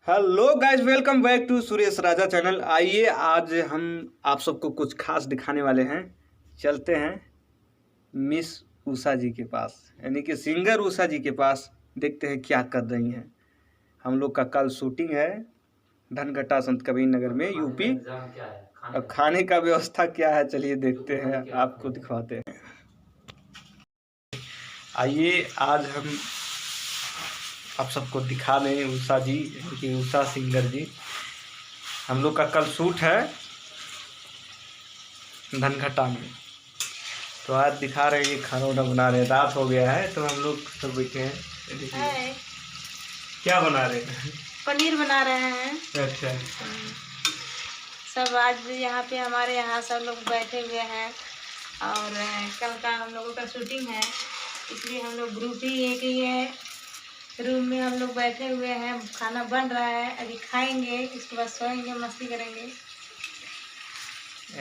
Hello guys, welcome back to Suresh Raja channel. आइए आज हम आप सबको कुछ खास दिखाने वाले हैं। चलते हैं मिस उषा जी के पास, यानी कि सिंगर उषा जी के पास। देखते हैं क्या कर रही हैं। हम लोग का कल शूटिंग है धनघटा संत कबीर नगर में, यूपी। अब खाने का व्यवस्था क्या है, चलिए देखते हैं, आपको दिखवाते हैं। आइए आज हम आप सबको दिखा दें उषा जी, यानी कि उषा सिंगर जी। हम लोग का कल शूट है धनघटा में, तो आज दिखा रहे हैं कि खाना वाना बना रहे हैं। रात हो गया है तो हम लोग सब बैठे हैं। क्या बना रहे हैं? पनीर बना रहे हैं। अच्छा। सब आज यहाँ पे हमारे यहाँ सब लोग बैठे हुए हैं और कल का हम लोगों का शूटिंग है, इसलिए हम लोग ग्रुप ही एक ही है, रूम में हम लोग बैठे हुए हैं। खाना बन रहा है, अभी खाएंगे, इसके बाद सोएंगे, मस्ती करेंगे।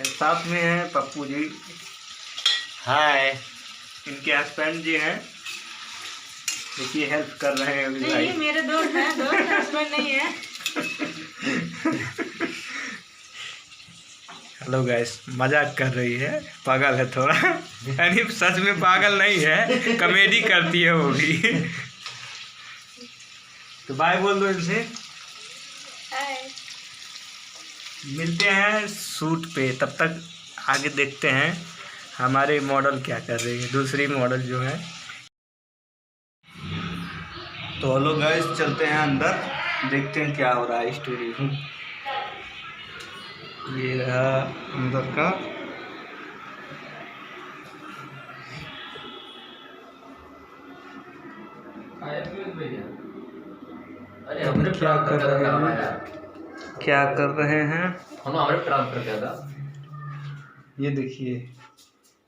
साथ में है पप्पू जी, हाय। इनके हस्बैंड जी हैं, देखिए हेल्प कर रहे हैं। नहीं, ये मेरे दोस्त हैं, दोस्त हस्बैंड नहीं है। हेलो गाइस, मजाक कर रही है, पागल है थोड़ा, यानी सच में पागल नहीं है, कॉमेडी करती है वो भी। तो बाय बोल दो इनसे। मिलते हैं शूट पे, तब तक आगे देखते हैं हमारे मॉडल क्या कर रही है, दूसरी मॉडल जो है। तो हेलो गाइस, चलते हैं अंदर, देखते हैं क्या हो रहा है स्टूडियो में। ये रहा अंदर का। क्या कर रहे हैं, क्या कर रहे हैं? ट्रांसफर किया था। ये देखिए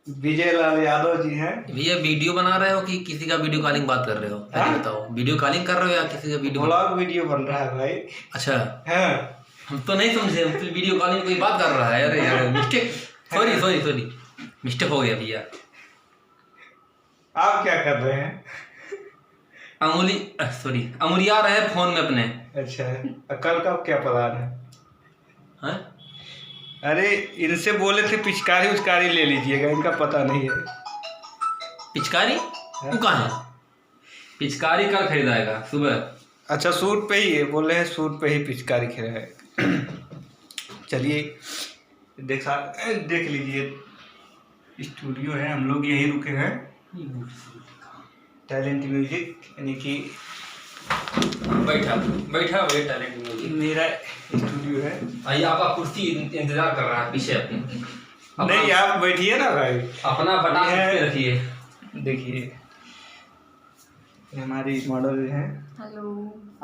विजय लाल यादव जी हैं। भैया वीडियो बना रहे हो कि किसी का वीडियो कॉलिंग बात कर रहे हो? पहले बताओ, वीडियो कॉलिंग कर रहे हो या किसी का वीडियो? व्लॉग वीडियो बन रहा है भाई। अच्छा हाँ। हम तो नहीं समझे, हम तो वीडियो कॉलिंग कोई बात कर रहा है। अरे यार मिस्टेक, सॉरी मिस्टेक हो गया भैया। आप क्या कर रहे हैं? अंगुलिया रहे फोन में अपने। अच्छा, कल का क्या प्लान है? हाँ? अरे इनसे बोले थे पिचकारी उचकारी ले लीजिएगा, इनका पता नहीं है। पिचकारी वो कहाँ है? पिचकारी कल खरीदाएगा सुबह। अच्छा, सूट पे ही है, बोले हैं सूट पे ही पिचकारी खरीदाएगा। चलिए देख लीजिए, स्टूडियो है, हम लोग यहीं रुके हैं, टैलेंट म्यूजिक, यानी कि बैठा टैलेंट म्यूजिक मेरा स्टूडियो है। आइए, आपका कुर्सी इंतजार कर रहा है पीछे अपनी। नहीं, आप बैठिए ना भाई, अपना बटा के रखिए। देखिए ये हमारी मॉडल है। हेलो,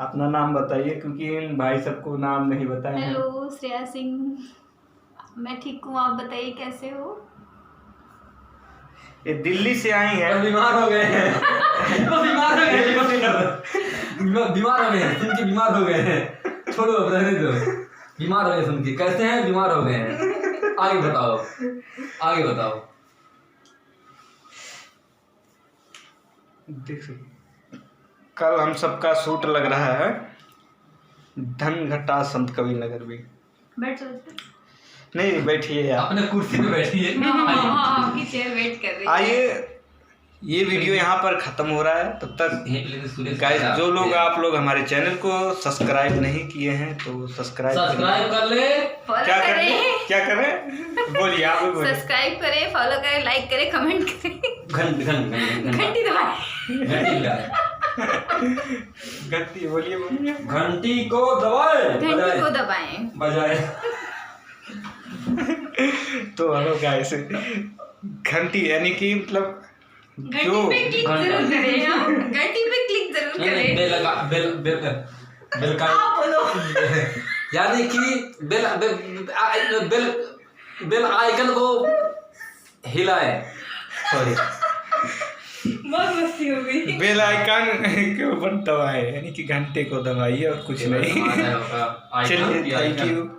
अपना नाम बताइए, क्योंकि इन भाई सबको नाम नहीं बताए हैं। हेलो, श्रेया सिंह। मैं ठीक हूँ, आप बताइए कैसे हो? ये दिल्ली से आई हैं। बीमार हो गए हैं। बीमार हो गए हैं, सुन के बीमार हो गए हैं। छोड़ो, अब रहने दो। बीमार हो गए सुन के, कैसे हैं? बीमार हो गए हैं। आगे बताओ। देख सकते, कल हम सबका शूट लग रहा है धनघटा संत कबीर नगर में। बैठ सकते? नहीं, बैठिए आप अपने कुर्सी पे बैठिए। आपकी चेयर वेट कर रही है। आइए, ये वीडियो यहाँ पर खत्म हो रहा है, तब तक गाइस जो लोग आप लोग हमारे चैनल को सब्सक्राइब नहीं किए हैं तो सब्सक्राइब कर ले। क्या करें बोलिए, आप बोलिए। सब्सक्राइब करें, फॉलो करें, लाइक करें, कमेंट करें, घंटी दबाएं। घंटी बोलिए। घंटी को दबाएं। बजाए। तो हेलो गाइस, घंटी यानी कि मतलब जो घंटी पे क्लिक जरूर करें। बेल का यानी कि बेल आइकन को हिलाए। सॉरी, बहुत मस्ती हो गई। बेल आइकन के ऊपर दबाए, यानी कि घंटे को दबाइए और कुछ नहीं। चलिए, थैंक यू।